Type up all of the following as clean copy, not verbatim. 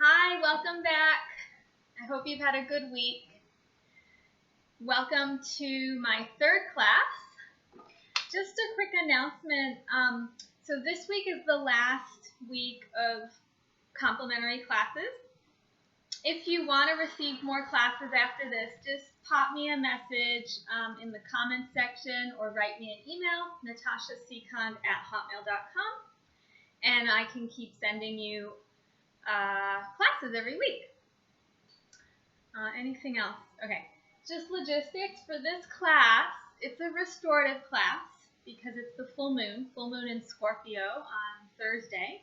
Hi, welcome back. I hope you've had a good week. Welcome to my third class. Just a quick announcement. So this week is the last week of complimentary classes. If you want to receive more classes after this, just pop me a message in the comments section or write me an email, natashacond@hotmail.com, and I can keep sending you classes every week. Anything else? Okay, just logistics for this class. It's a restorative class because it's the full moon in Scorpio on Thursday.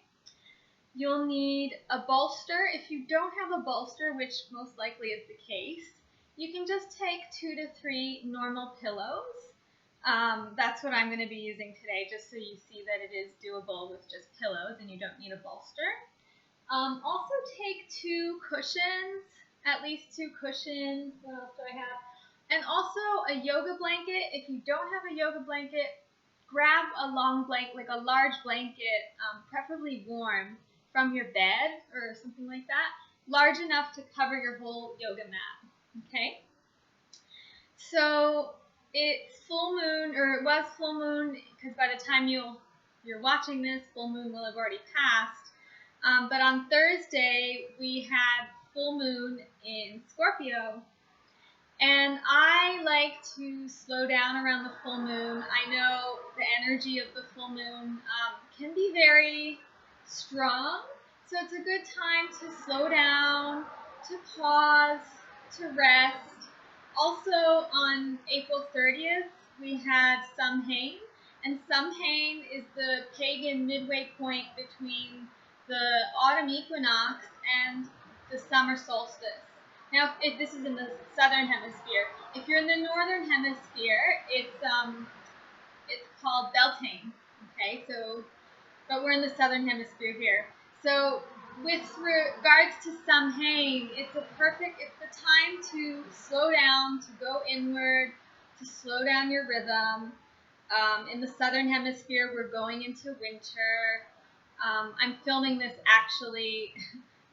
You'll need a bolster. If you don't have a bolster, which most likely is the case, you can just take 2 to 3 normal pillows. That's what I'm going to be using today, just so you see that it is doable with just pillows and you don't need a bolster. Also take 2 cushions, at least 2 cushions. What else do I have? And also a yoga blanket. If you don't have a yoga blanket, grab a long blanket, like a large blanket, preferably warm, from your bed or something like that, large enough to cover your whole yoga mat. Okay? So it's full moon, or it was full moon, because by the time you're watching this, full moon will have already passed. But on Thursday, we had full moon in Scorpio, and I like to slow down around the full moon. I know the energy of the full moon can be very strong, so it's a good time to slow down, to pause, to rest. Also, on April 30th, we had Samhain, and Samhain is the pagan midway point between the autumn equinox and the summer solstice. Now, if this is in the southern hemisphere. If you're in the northern hemisphere, it's called Beltane. Okay, but we're in the southern hemisphere here. So with regards to Samhain, it's the time to slow down, to go inward, to slow down your rhythm. In the southern hemisphere, we're going into winter. I'm filming this actually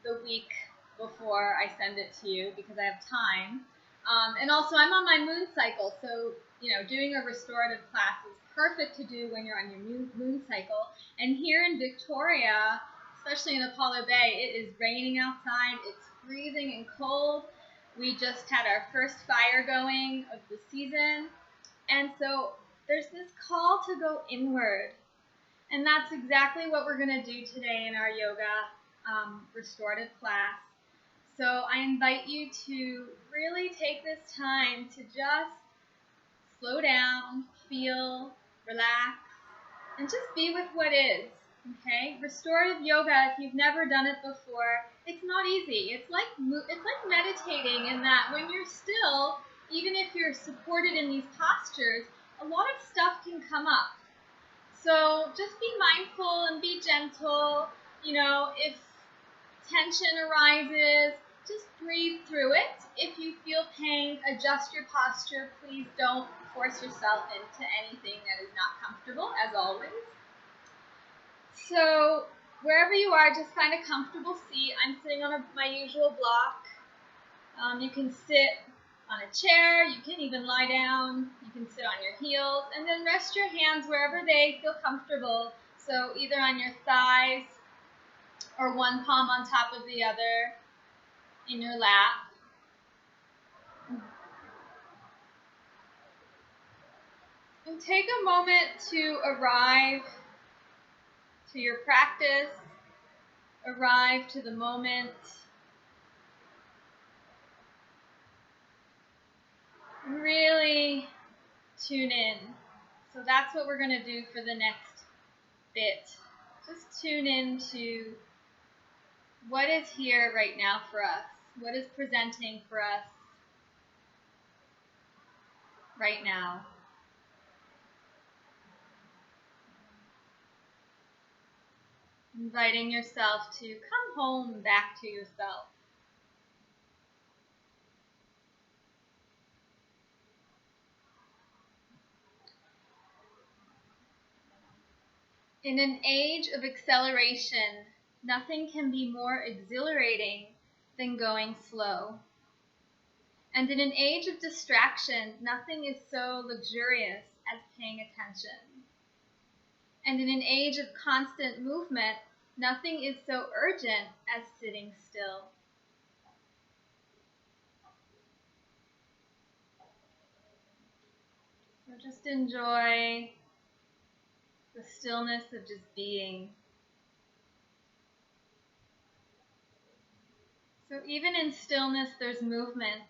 the week before I send it to you because I have time. And also, I'm on my moon cycle, so doing a restorative class is perfect to do when you're on your moon cycle. And here in Victoria, especially in Apollo Bay, it is raining outside. It's freezing and cold. We just had our first fire going of the season, and so there's this call to go inward. And that's exactly what we're going to do today in our yoga restorative class. So I invite you to really take this time to just slow down, feel, relax, and just be with what is. Okay? Restorative yoga, if you've never done it before, it's not easy. It's like meditating in that when you're still, even if you're supported in these postures, a lot of stuff can come up. So just be mindful and be gentle. If tension arises, just breathe through it. If you feel pain, adjust your posture. Please don't force yourself into anything that is not comfortable, as always. So wherever you are, just find a comfortable seat. I'm sitting on my usual block. You can sit on a chair, you can even lie down, you can sit on your heels, and then rest your hands wherever they feel comfortable. So either on your thighs or one palm on top of the other in your lap. And take a moment to arrive to your practice, arrive to the moment. Really tune in. So that's what we're going to do for the next bit. Just tune in to what is here right now for us. What is presenting for us right now. Inviting yourself to come home back to yourself. In an age of acceleration, Nothing can be more exhilarating than going slow. And in an age of distraction, nothing is so luxurious as paying attention. And in an age of constant movement, nothing is so urgent as sitting still. So just enjoy the stillness of just being. So even in stillness, there's movement.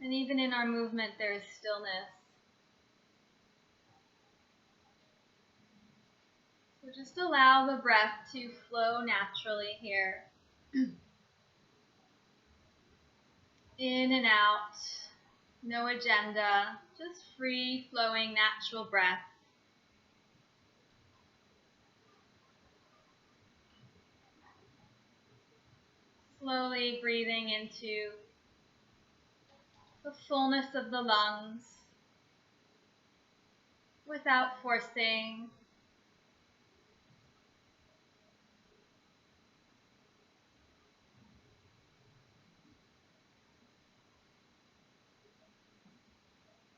And even in our movement, there is stillness. So just allow the breath to flow naturally here. In and out, no agenda, just free flowing natural breath. Slowly breathing into the fullness of the lungs without forcing.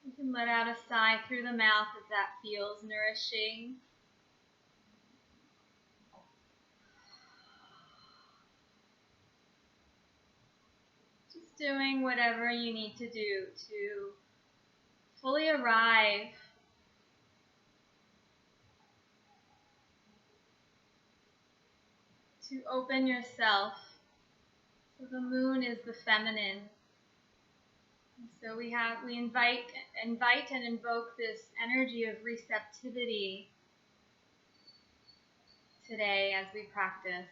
You can let out a sigh through the mouth if that feels nourishing. Just doing whatever you need to do to fully arrive to open yourself. So the moon is the feminine. So we invite and invoke this energy of receptivity today as we practice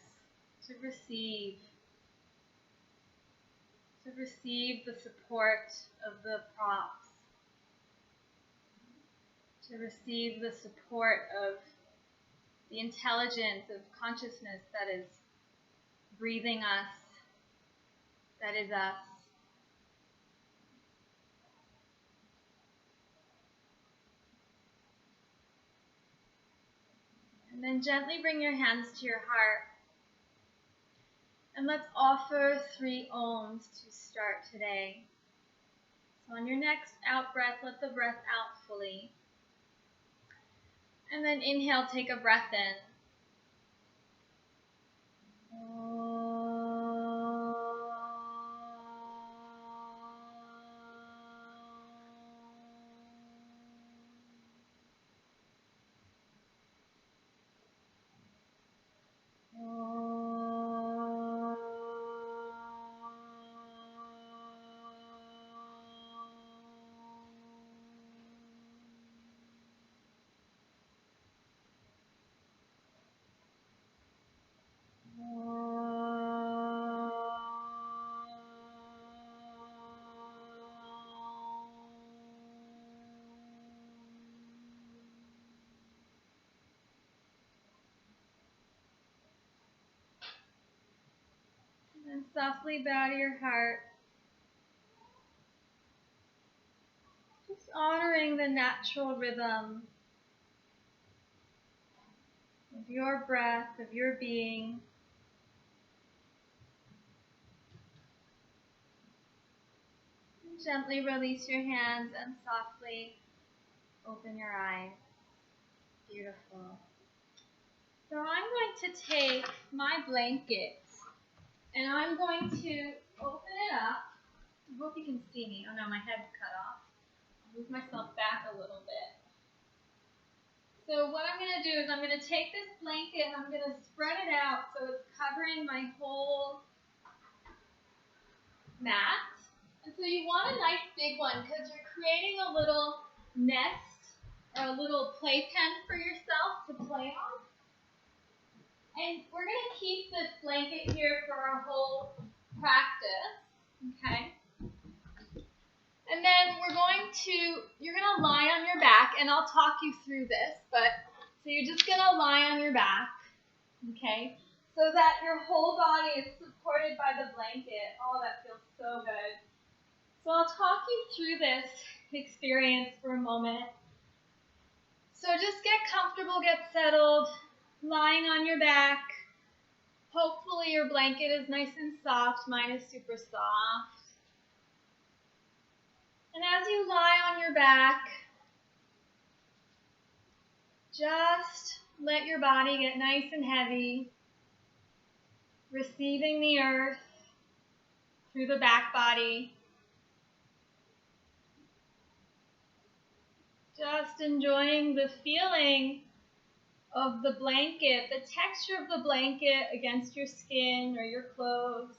to receive the support of the props, to receive the support of the intelligence of consciousness that is breathing us, that is us. And then gently bring your hands to your heart. And let's offer 3 ohms to start today. So on your next out breath, let the breath out fully. And then inhale, take a breath in. And softly bow to your heart. Just honoring the natural rhythm of your breath, of your being. And gently release your hands and softly open your eyes. Beautiful. So I'm going to take my blanket and I'm going to open it up. I hope you can see me. Oh no, my head's cut off. I'll move myself back a little bit. So what I'm going to do is I'm going to take this blanket and I'm going to spread it out so it's covering my whole mat. And so you want a nice big one because you're creating a little nest or a little playpen for yourself to play on. And we're going to keep this blanket here for our whole practice, okay? And then you're going to lie on your back, and I'll talk you through this, so you're just going to lie on your back, okay? So that your whole body is supported by the blanket. Oh, that feels so good. So I'll talk you through this experience for a moment. So just get comfortable, get settled. lying on your back. Hopefully your blanket is nice and soft. Mine is super soft. And as you lie on your back, just let your body get nice and heavy, receiving the earth through the back body. Just enjoying the feeling of the blanket, the texture of the blanket against your skin or your clothes.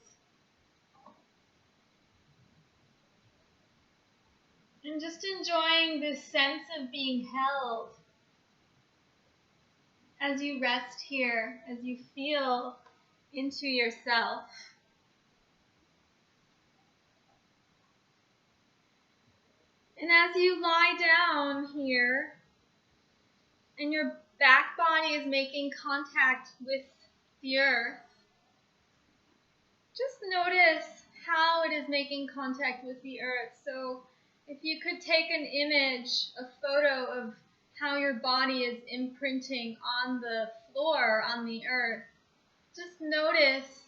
And just enjoying this sense of being held as you rest here, as you feel into yourself. And as you lie down here, and your back body is making contact with the earth, just notice how it is making contact with the earth. So if you could take an image, a photo of how your body is imprinting on the floor, on the earth, just notice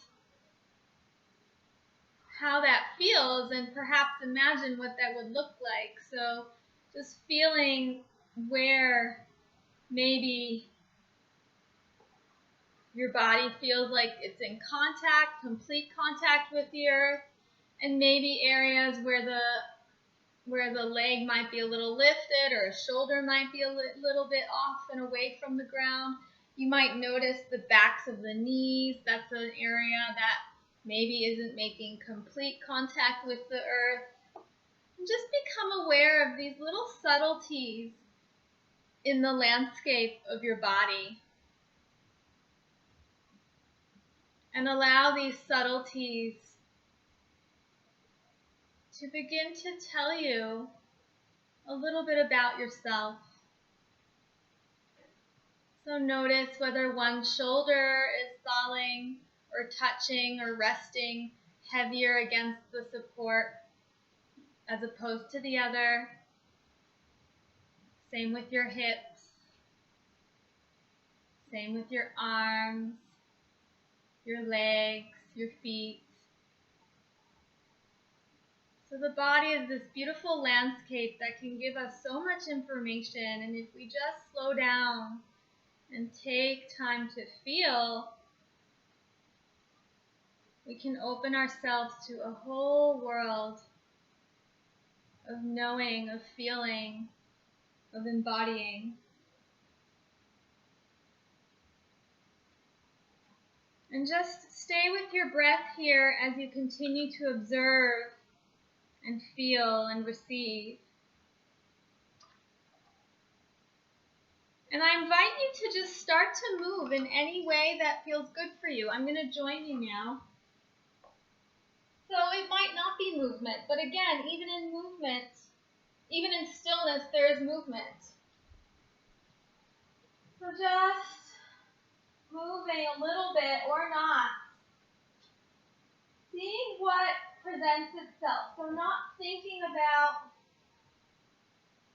how that feels and perhaps imagine what that would look like. So just feeling where maybe your body feels like it's in contact, complete contact with the earth, and maybe areas where the leg might be a little lifted or a shoulder might be a little bit off and away from the ground. You might notice the backs of the knees. That's an area that maybe isn't making complete contact with the earth. And just become aware of these little subtleties in the landscape of your body. And allow these subtleties to begin to tell you a little bit about yourself. So notice whether one shoulder is falling or touching or resting heavier against the support as opposed to the other. Same with your hips. Same with your arms, your legs, your feet. So the body is this beautiful landscape that can give us so much information, and if we just slow down and take time to feel, we can open ourselves to a whole world of knowing, of feeling, of embodying. And just stay with your breath here as you continue to observe and feel and receive. And I invite you to just start to move in any way that feels good for you. I'm going to join you now. So it might not be movement, but again, even in movement, even in stillness, there is movement. So just moving a little bit or not, seeing what presents itself. So not thinking about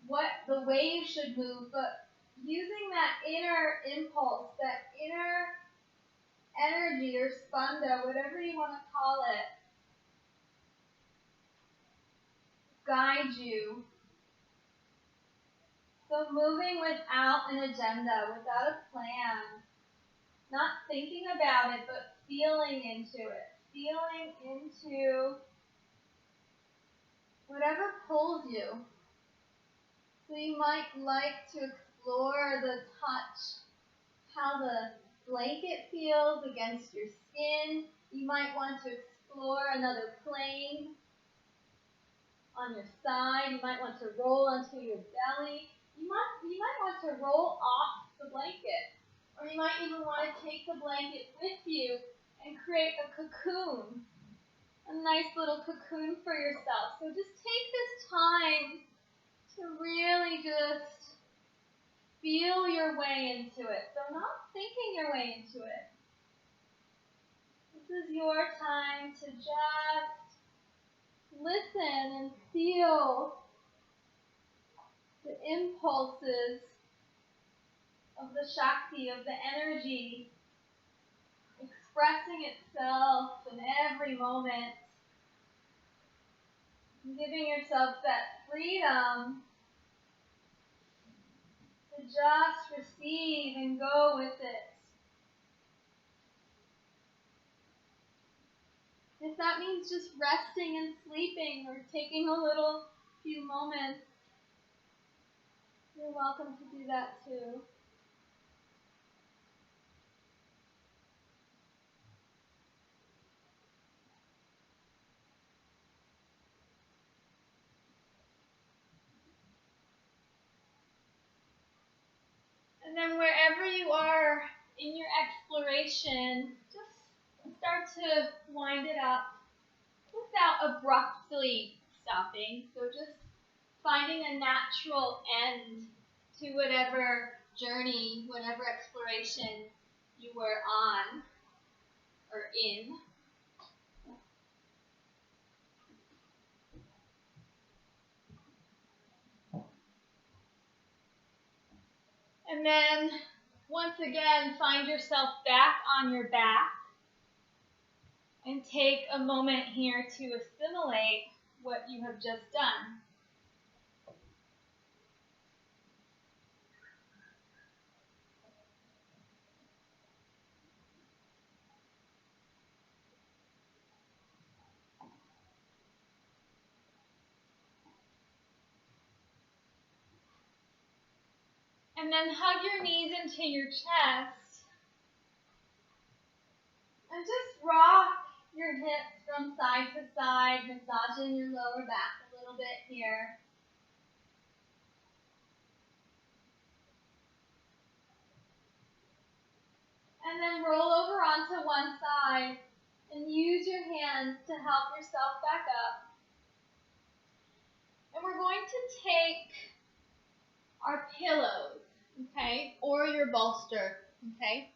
what the way you should move, but using that inner impulse, that inner energy or spanda, whatever you want to call it, guide you. So moving without an agenda, without a plan, not thinking about it, but feeling into it, feeling into whatever pulls you. So you might like to explore the touch, how the blanket feels against your skin. You might want to explore another plane on your side. You might want to roll onto your belly. You might want to roll off the blanket. Or you might even want to take the blanket with you and create a cocoon, a nice little cocoon for yourself. So just take this time to really just feel your way into it. So not thinking your way into it. This is your time to just listen and feel the impulses of the Shakti, of the energy, expressing itself in every moment, giving yourself that freedom to just receive and go with it. If that means just resting and sleeping or taking a little few moments, you're welcome to do that too. And then wherever you are in your exploration, just start to wind it up without abruptly stopping. So just finding a natural end to whatever journey, whatever exploration you were on or in. And then once again, find yourself back on your back and take a moment here to assimilate what you have just done. And then hug your knees into your chest and just rock your hips from side to side, massaging your lower back a little bit here. And then roll over onto one side and use your hands to help yourself back up. And we're going to take our pillows, okay, or your bolster, okay?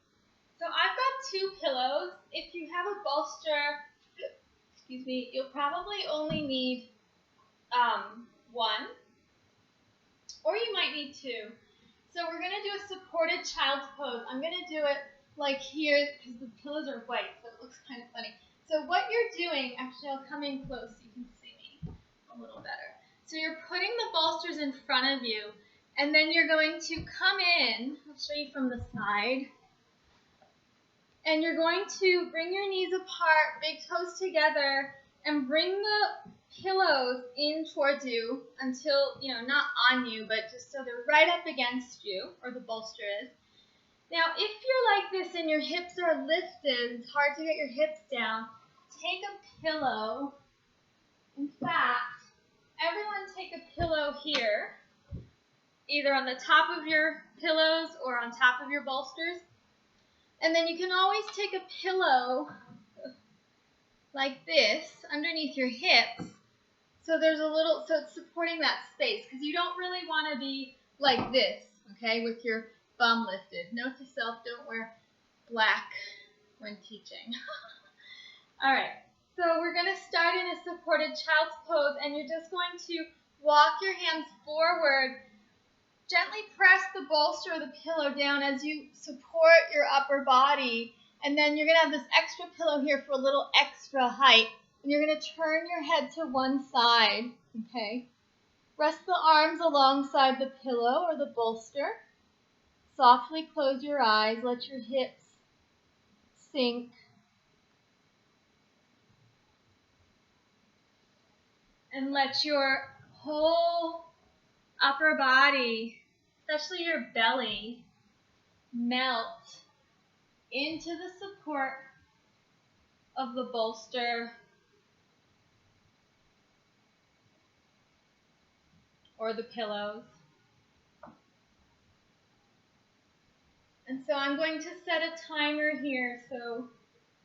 So I've got 2 pillows. If you have a bolster, excuse me, you'll probably only need 1, or you might need 2. So we're going to do a supported child's pose. I'm going to do it like here because the pillows are white, so it looks kind of funny. So what you're doing, actually I'll come in close so you can see me a little better. So you're putting the bolsters in front of you, and then you're going to come in, I'll show you from the side, and you're going to bring your knees apart, big toes together, and bring the pillows in towards you until, not on you, but just so they're right up against you, or the bolster is. Now, if you're like this and your hips are lifted, it's hard to get your hips down, take a pillow. In fact, everyone take a pillow here, either on the top of your pillows or on top of your bolsters. And then you can always take a pillow like this underneath your hips. So so it's supporting that space, because you don't really want to be like this, okay, with your bum lifted. Note to self, don't wear black when teaching. All right, so we're going to start in a supported child's pose, and you're just going to walk your hands forward. Gently press the bolster or the pillow down as you support your upper body, and then you're going to have this extra pillow here for a little extra height, and you're going to turn your head to one side, okay? Rest the arms alongside the pillow or the bolster. Softly close your eyes, let your hips sink. And let your whole upper body, especially your belly, melt into the support of the bolster or the pillows. And so I'm going to set a timer here so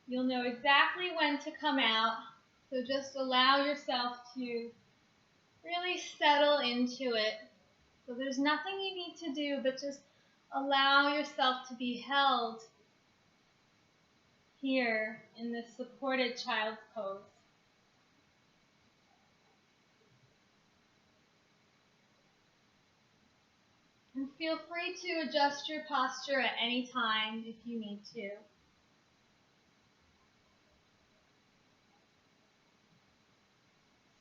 you'll know exactly when to come out. So just allow yourself to really settle into it. So there's nothing you need to do, but just allow yourself to be held here in this supported child's pose. And feel free to adjust your posture at any time if you need to.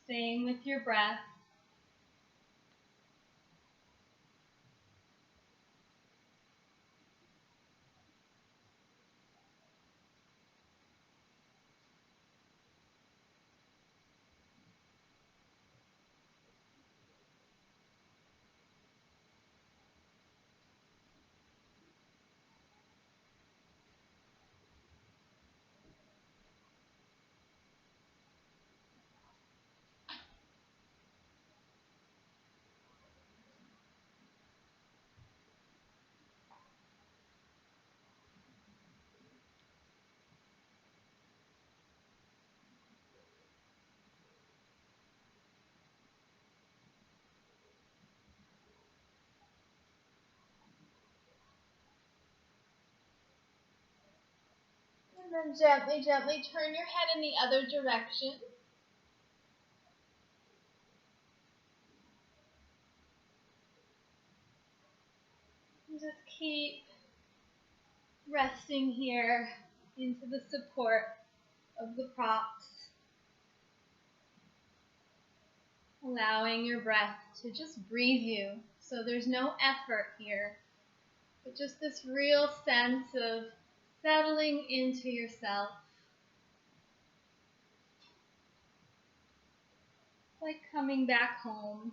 Staying with your breath. And then gently, gently turn your head in the other direction. And just keep resting here into the support of the props. Allowing your breath to just breathe you. So there's no effort here, but just this real sense of settling into yourself. Like coming back home.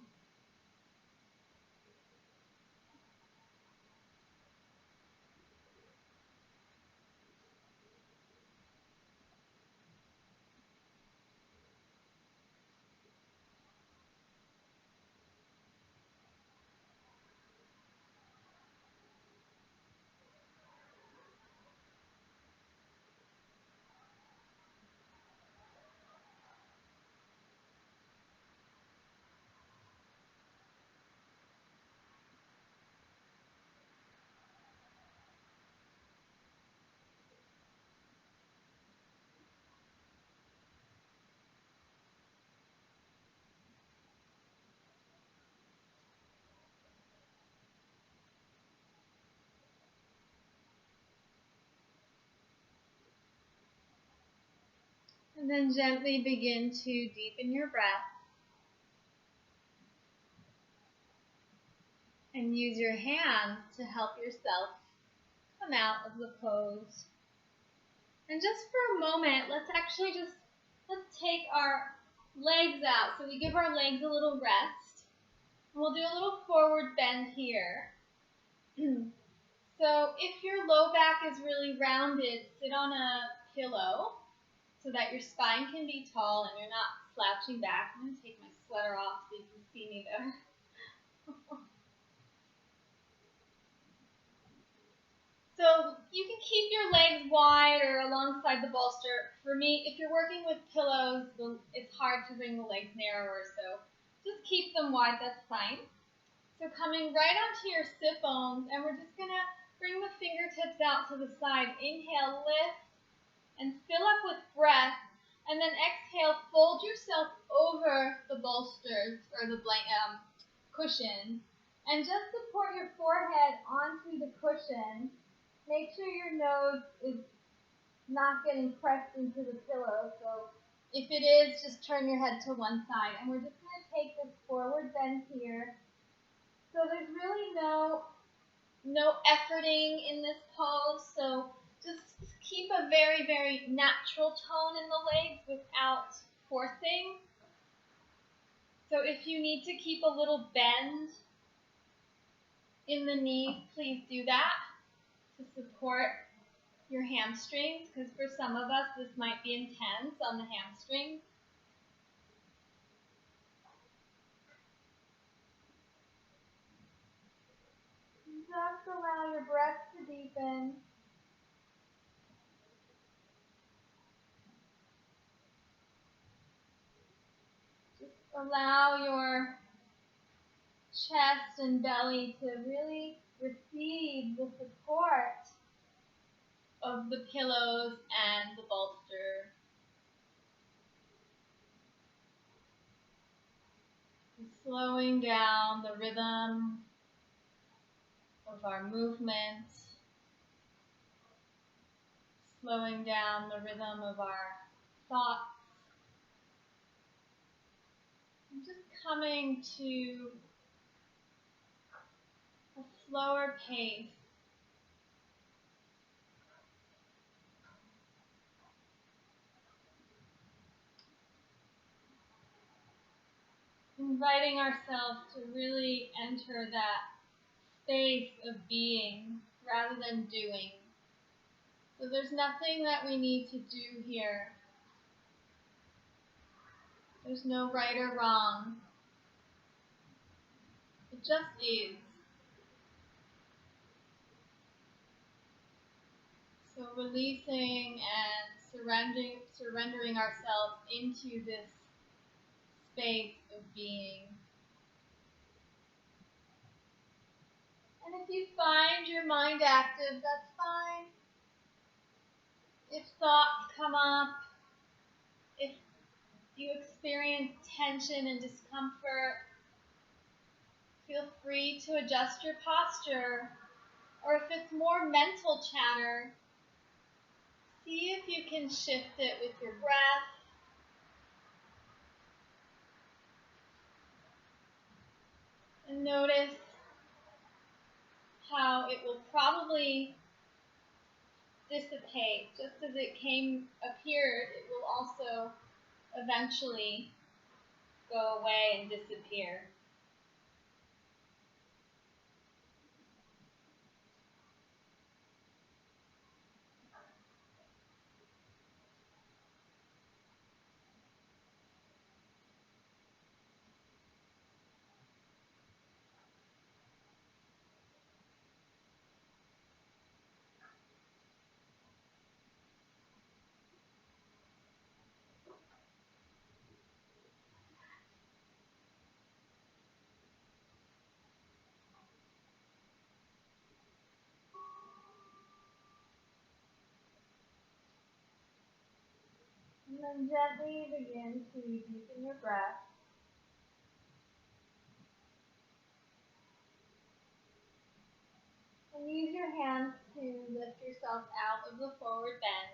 And then gently begin to deepen your breath. And use your hands to help yourself come out of the pose. And just for a moment, let's take our legs out. So we give our legs a little rest. And we'll do a little forward bend here. So if your low back is really rounded, sit on a pillow so that your spine can be tall and you're not slouching back. I'm going to take my sweater off so you can see me better. So you can keep your legs wide or alongside the bolster. For me, if you're working with pillows, it's hard to bring the legs narrower, so just keep them wide, that's fine. So coming right onto your sit bones, and we're just going to bring the fingertips out to the side. Inhale, lift, and fill up with breath. And then exhale, fold yourself over the bolsters or the cushion. And just support your forehead onto the cushion. Make sure your nose is not getting pressed into the pillow. So if it is, just turn your head to one side. And we're just going to take this forward bend here. So there's really no efforting in this pose. So just keep a very, very natural tone in the legs without forcing. So if you need to keep a little bend in the knee, please do that to support your hamstrings, because for some of us this might be intense on the hamstrings. Just allow your breath to deepen. Just allow your chest and belly to really receive the support of the pillows and the bolster. Slowing down the rhythm of our movement, slowing down the rhythm of our thoughts, and just coming to a slower pace. Inviting ourselves to really enter that space of being rather than doing. So there's nothing that we need to do here. There's no right or wrong. It just is. So releasing and surrendering ourselves into this space of being. And if you find your mind active, that's fine. If thoughts come up, if you experience tension and discomfort, feel free to adjust your posture. Or if it's more mental chatter, see if you can shift it with your breath. And notice how it will probably dissipate. Just as it appeared, it will also eventually go away and disappear. And then gently begin to deepen your breath. And use your hands to lift yourself out of the forward bend.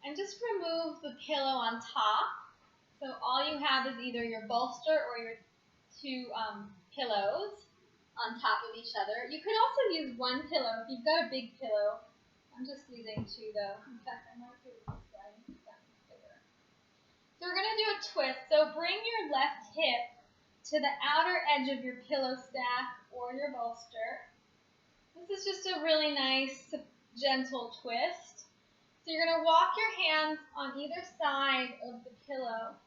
And just remove the pillow on top. So all you have is either your bolster or your two pillows on top of each other. You could also use one pillow if you've got a big pillow. I'm just using two though. In fact, I might do it this way. So we're going to do a twist. So bring your left hip to the outer edge of your pillow stack or your bolster. This is just a really nice, gentle twist. So you're going to walk your hands on either side of the pillow.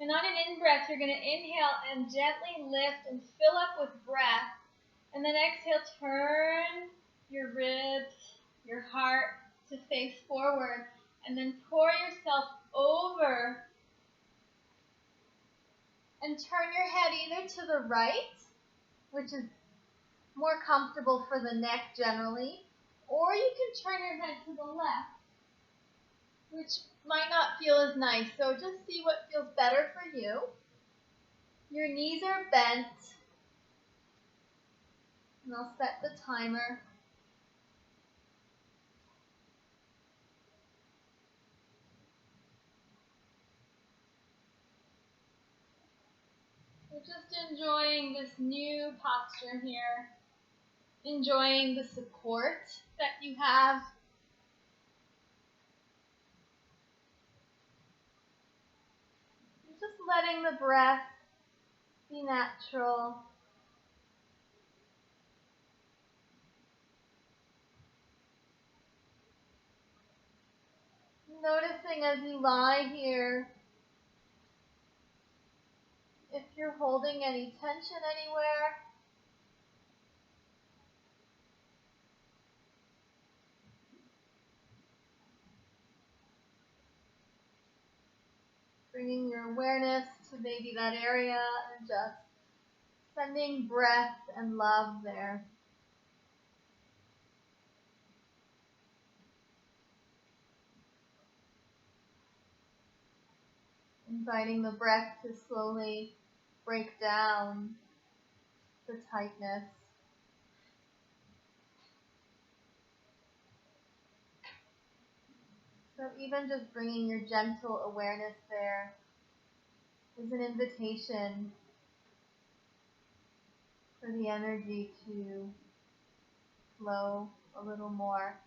And on an in-breath, you're going to inhale and gently lift and fill up with breath. And then exhale, turn your ribs, your heart to face forward. And then pour yourself over and turn your head either to the right, which is more comfortable for the neck generally, or you can turn your head to the left, which might not feel as nice. So just see what feels better for you. Your knees are bent, and I'll set the timer. So just enjoying this new posture here, enjoying the support that you have. Just letting the breath be natural. Noticing as you lie here, if you're holding any tension anywhere. Bringing your awareness to maybe that area and just sending breath and love there. Inviting the breath to slowly break down the tightness. So even just bringing your gentle awareness there is an invitation for the energy to flow a little more.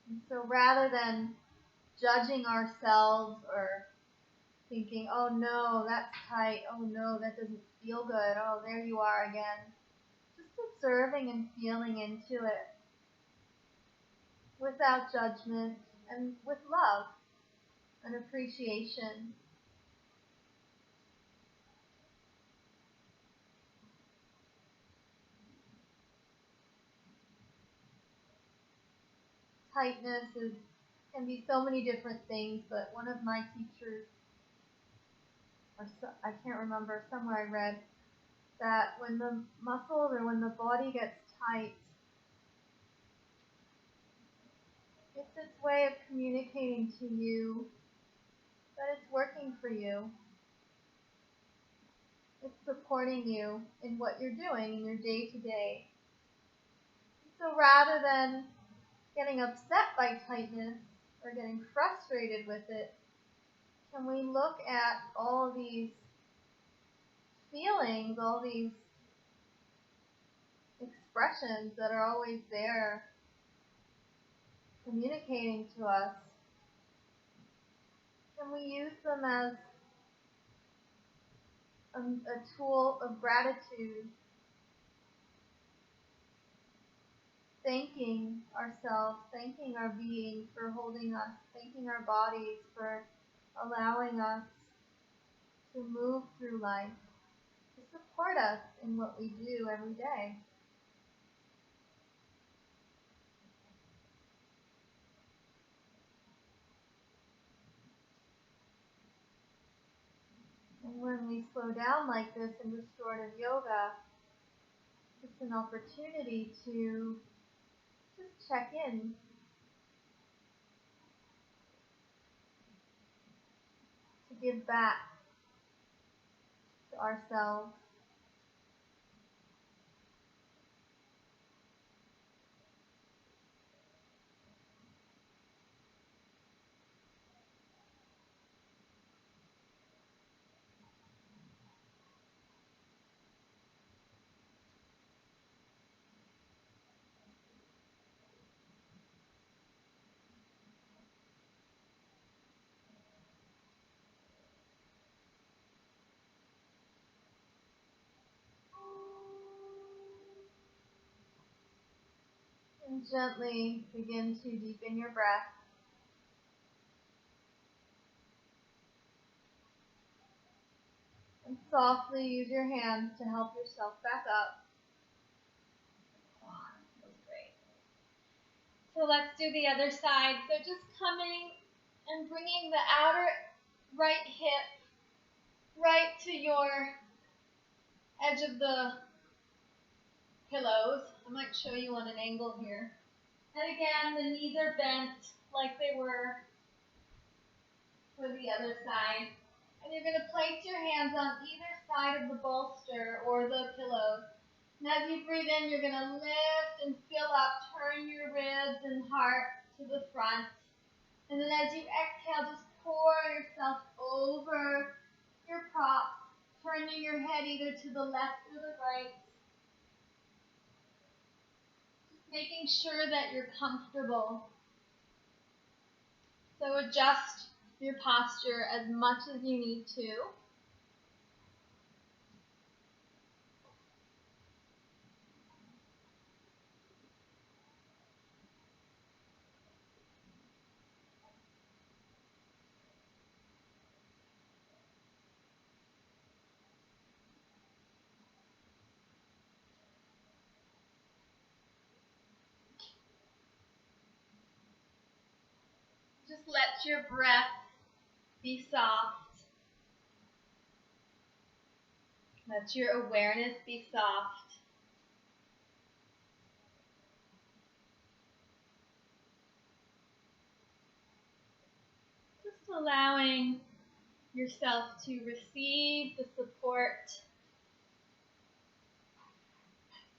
And so rather than judging ourselves or thinking, oh no, that's tight, oh no, that doesn't feel good, oh there you are again, just observing and feeling into it without judgment and with love and appreciation. Tightness can be so many different things, but one of my teachers, I can't remember, somewhere I read that when the muscles or when the body gets tight, it's its way of communicating to you that it's working for you. It's supporting you in what you're doing in your day-to-day. So rather than getting upset by tightness or getting frustrated with it, can we look at all these feelings, all these expressions that are always there communicating to us? Can we use them as a tool of gratitude, thanking ourselves, thanking our being for holding us, thanking our bodies for allowing us to move through life, to support us in what we do every day? And when we slow down like this in restorative yoga, it's an opportunity to just check in, to give back to ourselves. And gently begin to deepen your breath. And softly use your hands to help yourself back up. Oh, that feels great. So let's do the other side. So just coming and bringing the outer right hip right to your edge of the pillows. I might show you on an angle here. And again, the knees are bent like they were for the other side. And you're going to place your hands on either side of the bolster or the pillows. And as you breathe in, you're going to lift and fill up, turn your ribs and heart to the front. And then as you exhale, just pour yourself over your props, turning your head either to the left or the right. Just making sure that you're comfortable. So adjust your posture as much as you need to. Just let your breath be soft. Let your awareness be soft. Just allowing yourself to receive the support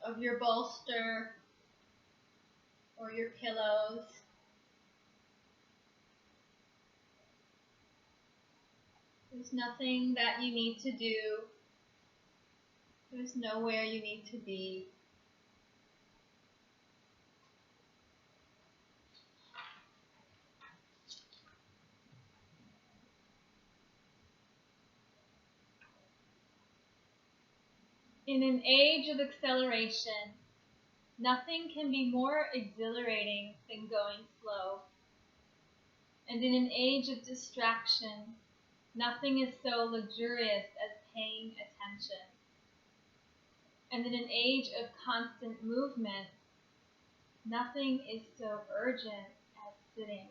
of your bolster or your pillows. There's nothing that you need to do. There's nowhere you need to be. In an age of acceleration, nothing can be more exhilarating than going slow. And in an age of distraction, nothing is so luxurious as paying attention. And in an age of constant movement, nothing is so urgent as sitting.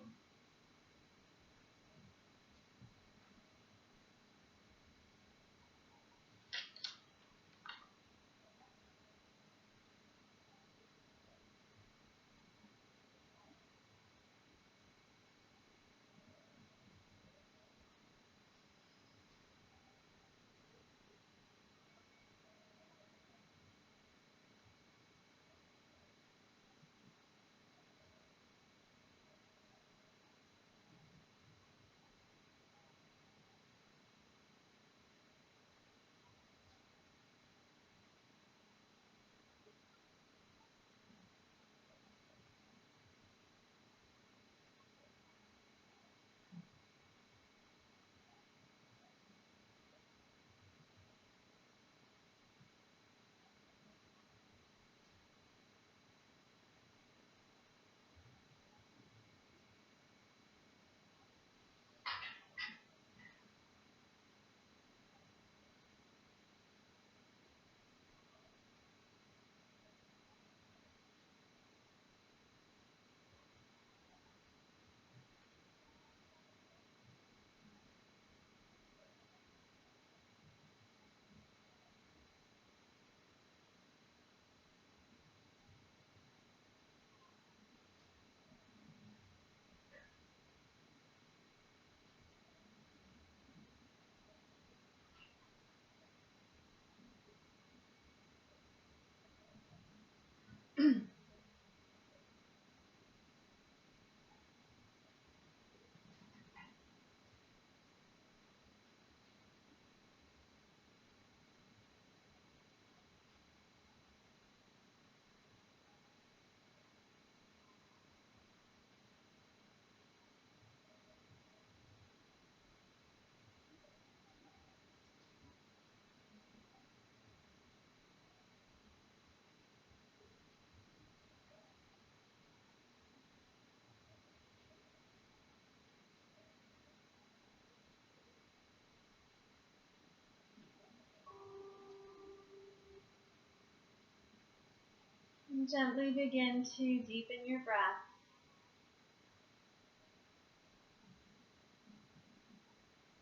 And gently begin to deepen your breath.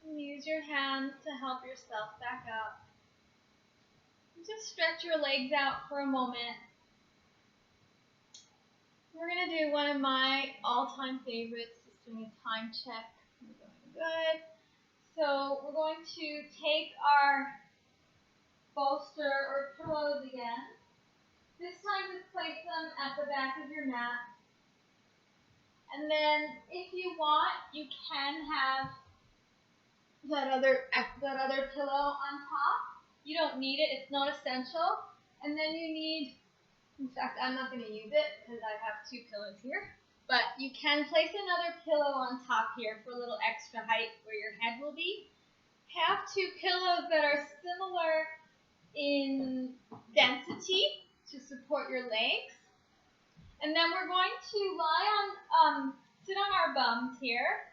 And use your hands to help yourself back up. And just stretch your legs out for a moment. We're going to do one of my all-time favorites, just doing a time check. We're doing good. So we're going to take our bolster or pillows again. This time just place them at the back of your mat. And then if you want, you can have that other pillow on top. You don't need it, it's not essential. And then you need, in fact, I'm not going to use it because I have two pillows here. But you can place another pillow on top here for a little extra height where your head will be. Have two pillows that are similar in density to support your legs. And then we're going to sit on our bums here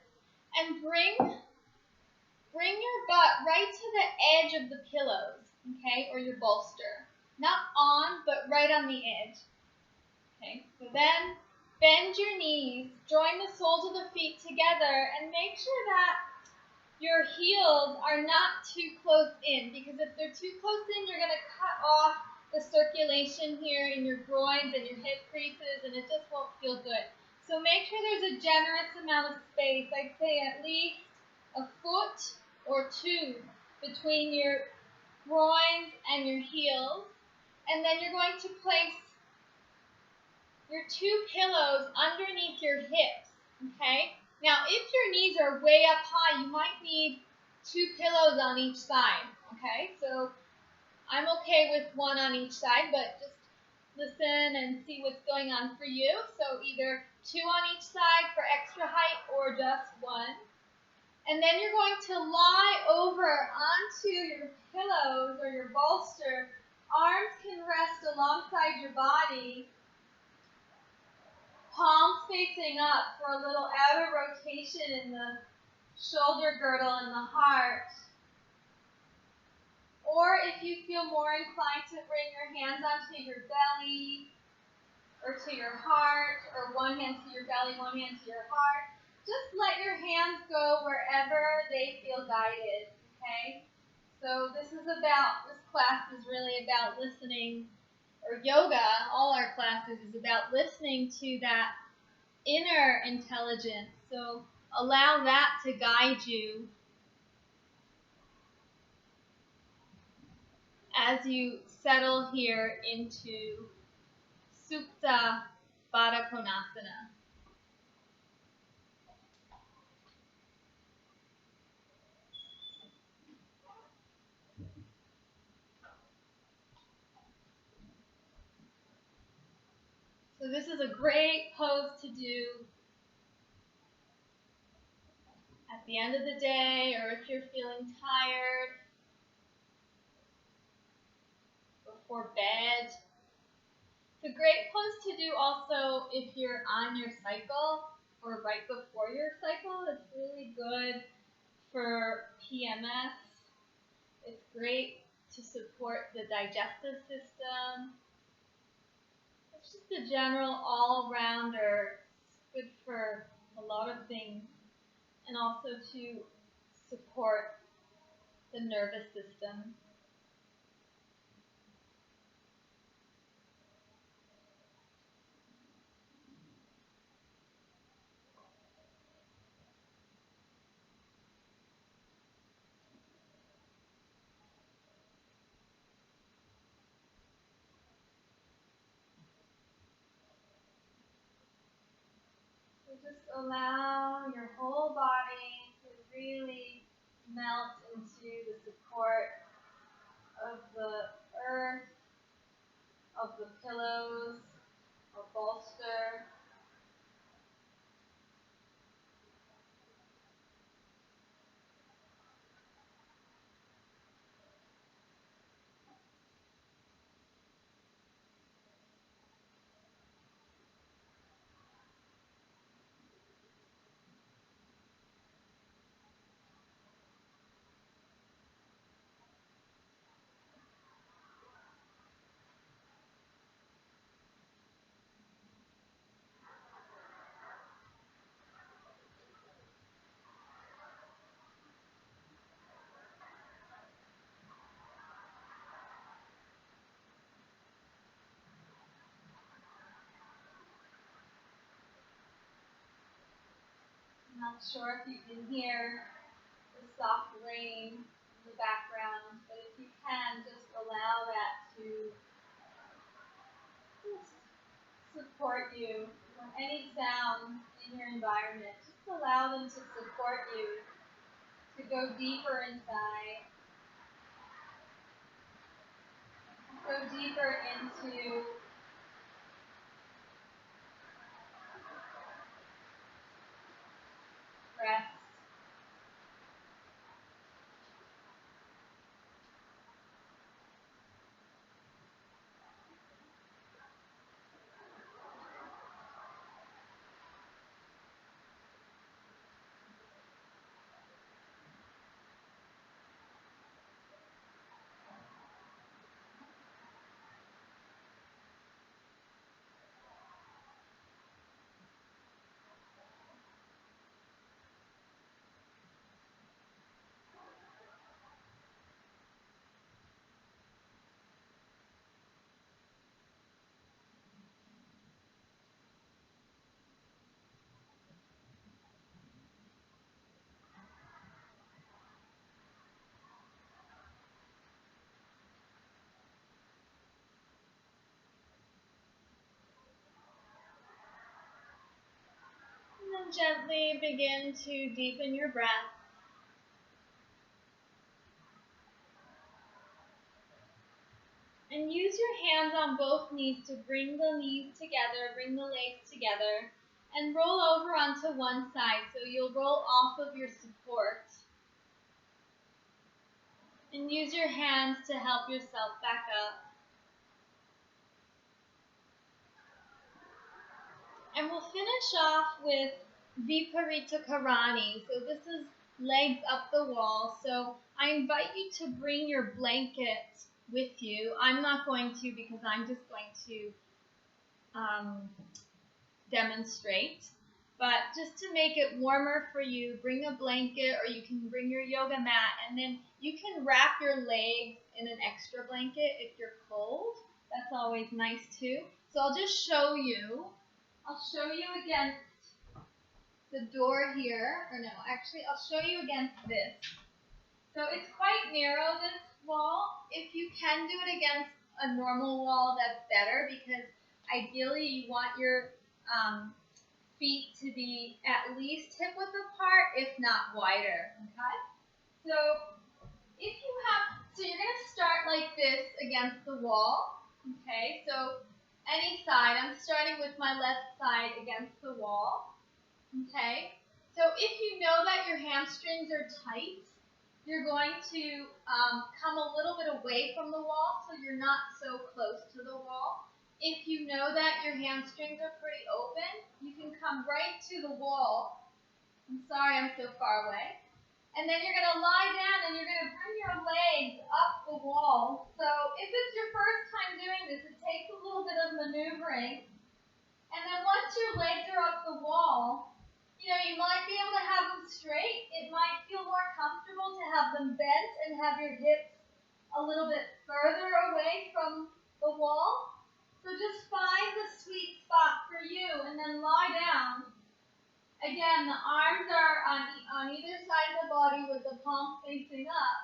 and bring your butt right to the edge of the pillows, okay, or your bolster. Not on, but right on the edge. Okay, so then bend your knees, join the soles of the feet together, and make sure that your heels are not too close in, because if they're too close in, you're going to cut off the circulation here in your groins and your hip creases, and it just won't feel good. So make sure there's a generous amount of space, I'd say at least a foot or two between your groins and your heels. And then you're going to place your two pillows underneath your hips, okay? Now, if your knees are way up high, you might need two pillows on each side, okay? So I'm okay with one on each side, but just listen and see what's going on for you. So either two on each side for extra height or just one. And then you're going to lie over onto your pillows or your bolster. Arms can rest alongside your body. Palms facing up for a little outer rotation in the shoulder girdle and the heart. Or if you feel more inclined to bring your hands onto your belly or to your heart, or one hand to your belly, one hand to your heart, just let your hands go wherever they feel guided, okay? So this class is really about listening, or yoga, all our classes is about listening to that inner intelligence. So allow that to guide you as you settle here into Supta Baddha Konasana. So this is a great pose to do at the end of the day, or if you're feeling tired before bed. It's a great pose to do also if you're on your cycle or right before your cycle. It's really good for PMS. It's great to support the digestive system. It's just a general all-rounder. It's good for a lot of things, and also to support the nervous system. So just allow your whole body to really melt into the support of the earth, of the pillows, or bolster. I'm not sure if you can hear the soft rain in the background, but if you can, just allow that to just support you. Any sound in your environment, just allow them to support you to go deeper inside, go deeper into rest. and gently begin to deepen your breath. And use your hands on both knees to bring the knees together, bring the legs together, and roll over onto one side. So you'll roll off of your support. And use your hands to help yourself back up. And we'll finish off with Viparita Karani. So this is legs up the wall. So I invite you to bring your blanket with you. I'm not going to because I'm just going to demonstrate. But just to make it warmer for you, bring a blanket or you can bring your yoga mat, and then you can wrap your legs in an extra blanket if you're cold. That's always nice too. So I'll just show you. I'll show you against the door here, or no, actually I'll show you against this. So it's quite narrow, this wall. If you can do it against a normal wall, that's better because ideally you want your feet to be at least hip width apart, if not wider, okay? So if you have, so you're going to start like this against the wall, okay? So any side, I'm starting with my left side against the wall, okay? So if you know that your hamstrings are tight, you're going to come a little bit away from the wall so you're not so close to the wall. If you know that your hamstrings are pretty open, you can come right to the wall. I'm sorry I'm so far away. And then you're going to lie down and you're going to bring your legs up the wall. So if it's your first time doing this, it takes a little bit of maneuvering. And then once your legs are up the wall, you know, you might be able to have them straight. It might feel more comfortable to have them bent and have your hips a little bit further away from the wall. So just find the sweet spot for you and then lie down. Again, the arms are on either side of the body with the palms facing up.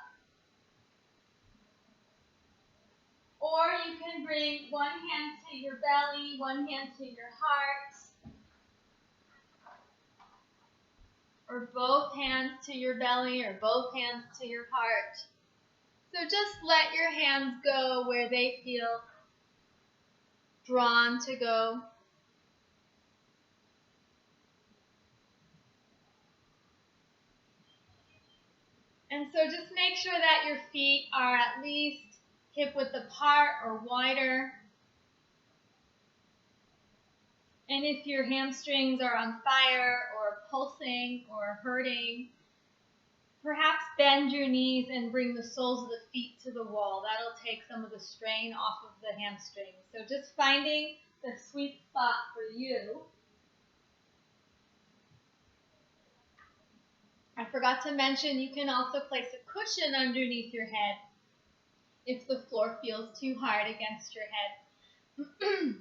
Or you can bring one hand to your belly, one hand to your heart. Or both hands to your belly, or both hands to your heart. So just let your hands go where they feel drawn to go. And so just make sure that your feet are at least hip width apart or wider. And if your hamstrings are on fire or pulsing or hurting, perhaps bend your knees and bring the soles of the feet to the wall. That'll take some of the strain off of the hamstrings. So just finding the sweet spot for you. I forgot to mention you can also place a cushion underneath your head if the floor feels too hard against your head.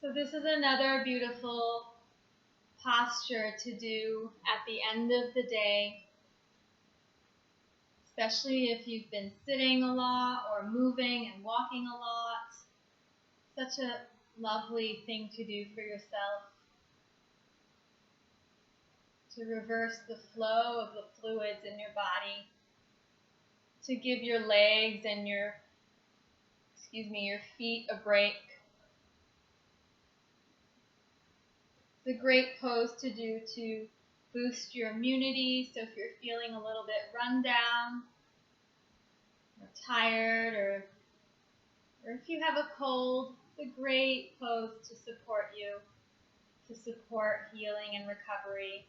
So this is another beautiful posture to do at the end of the day, especially if you've been sitting a lot or moving and walking a lot. Such a lovely thing to do for yourself, to reverse the flow of the fluids in your body, to give your legs and your feet a break. It's a great pose to do to boost your immunity. So if you're feeling a little bit run down or tired, or if you have a cold, it's a great pose to support you, to support healing and recovery.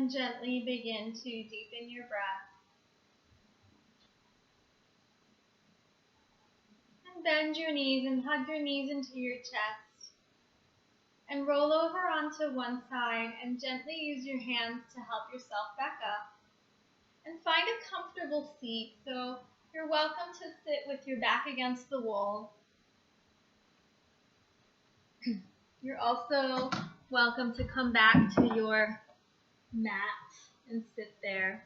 And gently begin to deepen your breath. And bend your knees and hug your knees into your chest. And roll over onto one side and gently use your hands to help yourself back up. And find a comfortable seat. So you're welcome to sit with your back against the wall. You're also welcome to come back to your mat and sit there.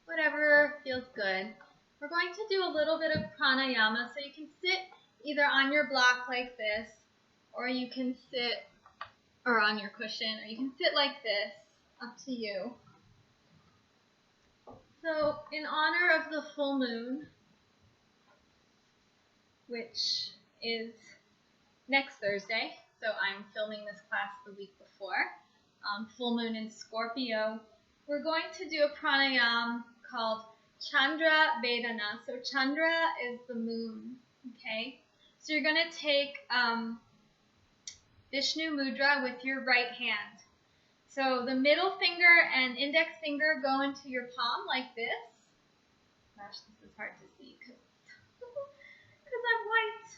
Whatever feels good. We're going to do a little bit of pranayama, so you can sit either on your block like this, or you can sit, or on your cushion, or you can sit like this, up to you. So in honor of the full moon, which is next Thursday, so I'm filming this class the week before, full moon in Scorpio, we're going to do a pranayama called Chandra Vedana. So Chandra is the moon, okay? So you're going to take Vishnu Mudra with your right hand. So the middle finger and index finger go into your palm like this. Gosh, this is hard to see because I'm white.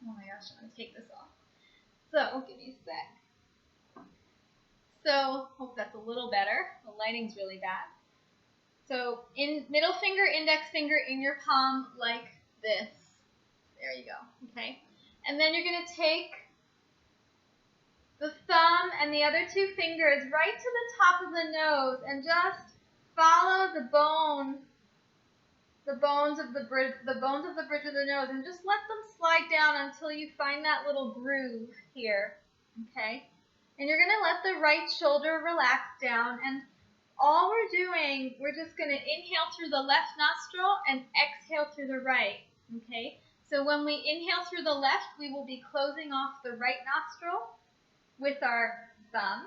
Oh my gosh, I'm going to take this off. So, give me a sec. So, hope that's a little better. The lighting's really bad. So, middle finger, index finger in your palm like this. There you go, okay? And then you're going to take the thumb and the other two fingers right to the top of the nose and just follow the bones of the bridge of the nose, and just let them slide down until you find that little groove here, okay? And you're going to let the right shoulder relax down, and all we're doing, we're just going to inhale through the left nostril and exhale through the right, okay? So when we inhale through the left, we will be closing off the right nostril with our thumb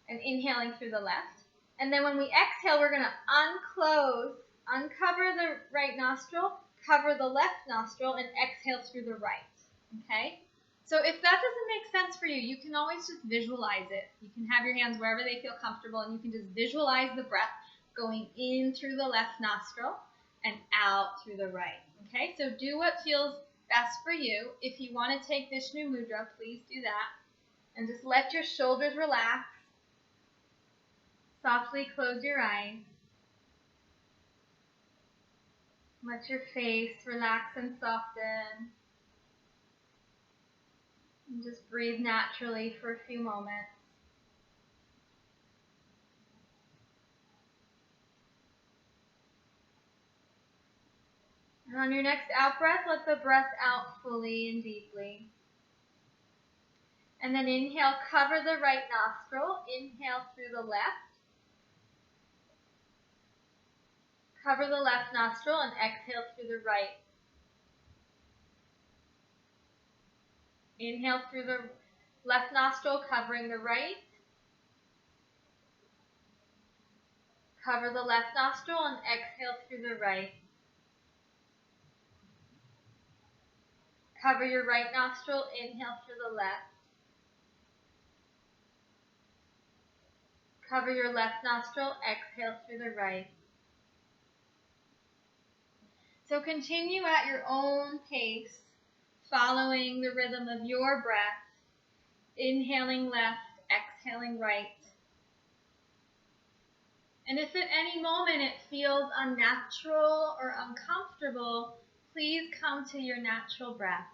and inhaling through the left. And then when we exhale, we're going to uncover the right nostril, cover the left nostril, and exhale through the right, okay? So if that doesn't make sense for you, you can always just visualize it. You can have your hands wherever they feel comfortable, and you can just visualize the breath going in through the left nostril and out through the right, okay? So do what feels best for you. If you want to take Vishnu Mudra, please do that. And just let your shoulders relax. Softly close your eyes. Let your face relax and soften. And just breathe naturally for a few moments. And on your next out breath, let the breath out fully and deeply. And then inhale, cover the right nostril. Inhale through the left. Cover the left nostril and exhale through the right. Inhale through the left nostril, covering the right. Cover the left nostril and exhale through the right. Cover your right nostril, inhale through the left. Cover your left nostril, exhale through the right. So continue at your own pace, following the rhythm of your breath, inhaling left, exhaling right. And if at any moment it feels unnatural or uncomfortable, please come to your natural breath.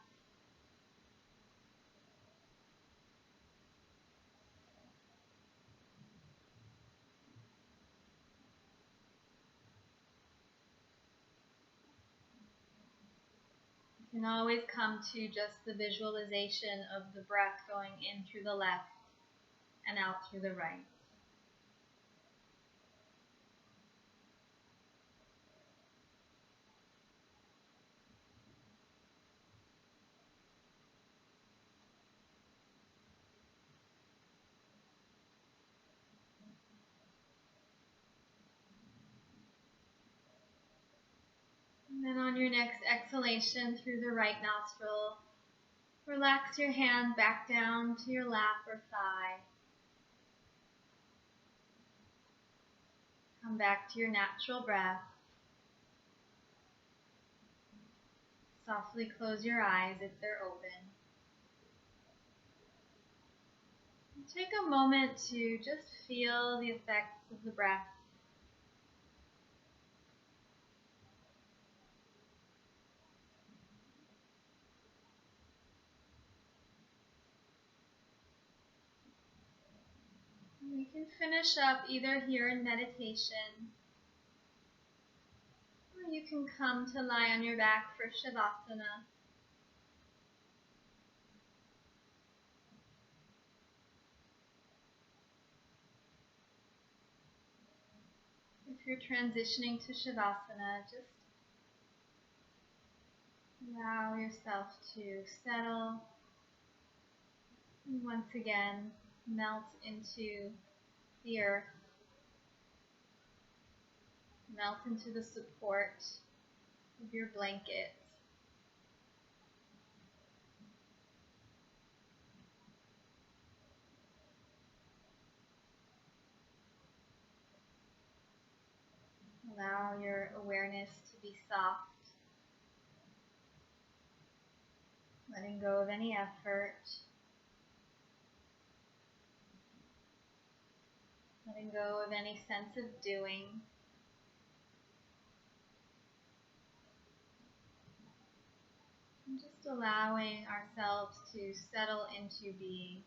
You can always come to just the visualization of the breath going in through the left and out through the right. And then on your next exhalation through the right nostril, relax your hand back down to your lap or thigh. Come back to your natural breath. Softly close your eyes if they're open. Take a moment to just feel the effects of the breath. We can finish up either here in meditation, or you can come to lie on your back for Shavasana. If you're transitioning to Shavasana, just allow yourself to settle and once again melt into the earth, melt into the support of your blanket. Allow your awareness to be soft, letting go of any effort, letting go of any sense of doing. And just allowing ourselves to settle into being.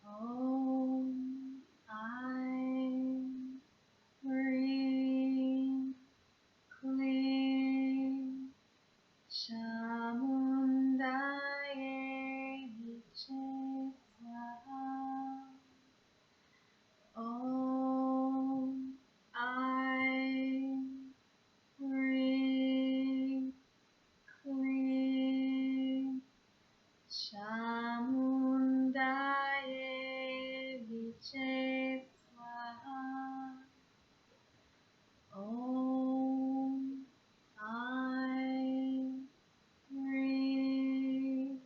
Om I Ring Kling Shamundaye Viche Swaha. Om I Ring Kling Shamundaye Viche Swaha. Om I Ring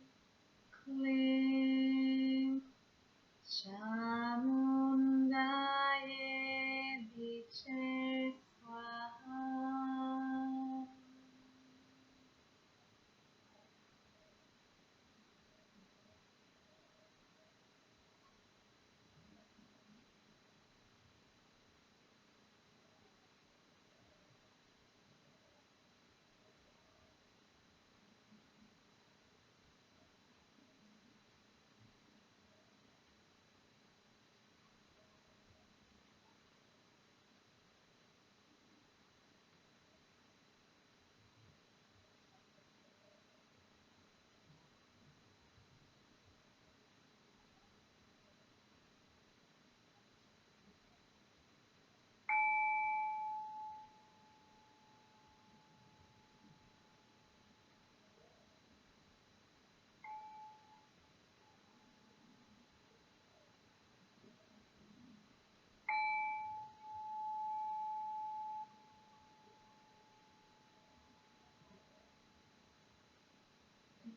Kling Shamundaye Viche Swaha.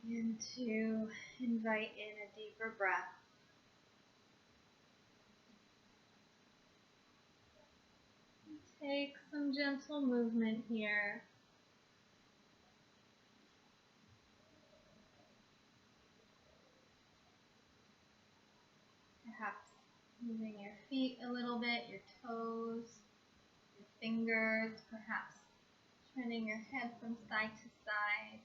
Begin to invite in a deeper breath. Take some gentle movement here. Moving your feet a little bit, your toes, your fingers, perhaps turning your head from side to side.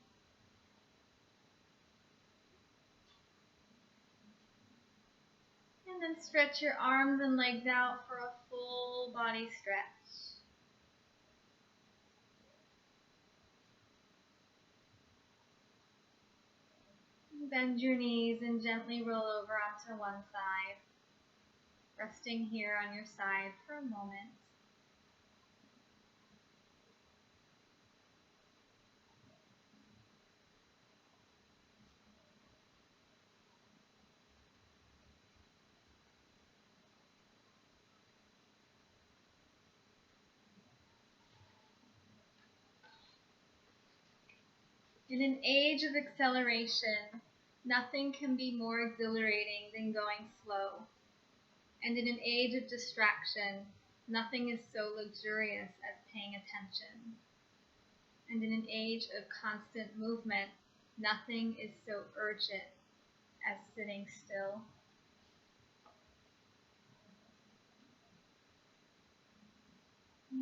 And then stretch your arms and legs out for a full body stretch. Bend your knees and gently roll over onto one side, resting here on your side for a moment. In an age of acceleration, nothing can be more exhilarating than going slow. And in an age of distraction, nothing is so luxurious as paying attention. And in an age of constant movement, nothing is so urgent as sitting still.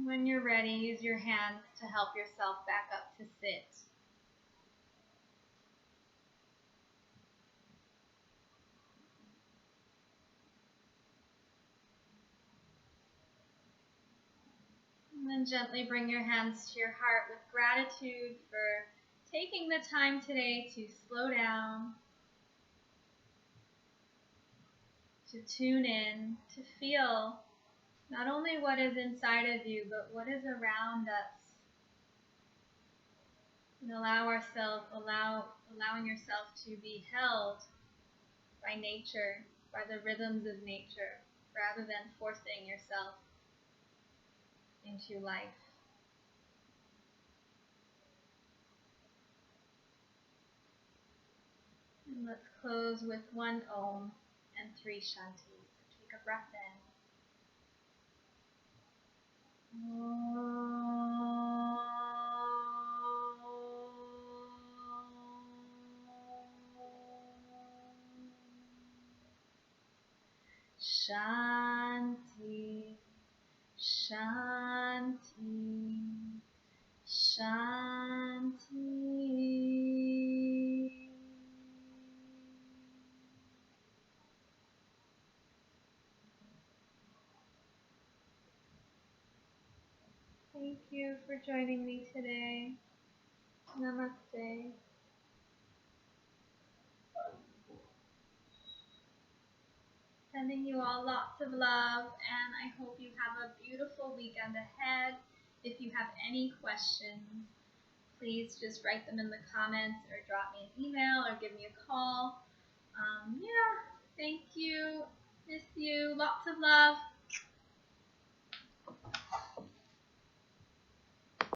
When you're ready, use your hands to help yourself back up to sit. And then gently bring your hands to your heart with gratitude for taking the time today to slow down, to tune in, to feel not only what is inside of you, but what is around us. And allowing yourself to be held by nature, by the rhythms of nature, rather than forcing yourself into life. And let's close with one Om and 3 Shantis. Take a breath in. Shanti, Shanti, Shanti. Thank you for joining me today. Namaste. Sending you all lots of love, and I hope you have a beautiful weekend ahead. If you have any questions, please just write them in the comments or drop me an email or give me a call. Thank you. Miss you. Lots of love.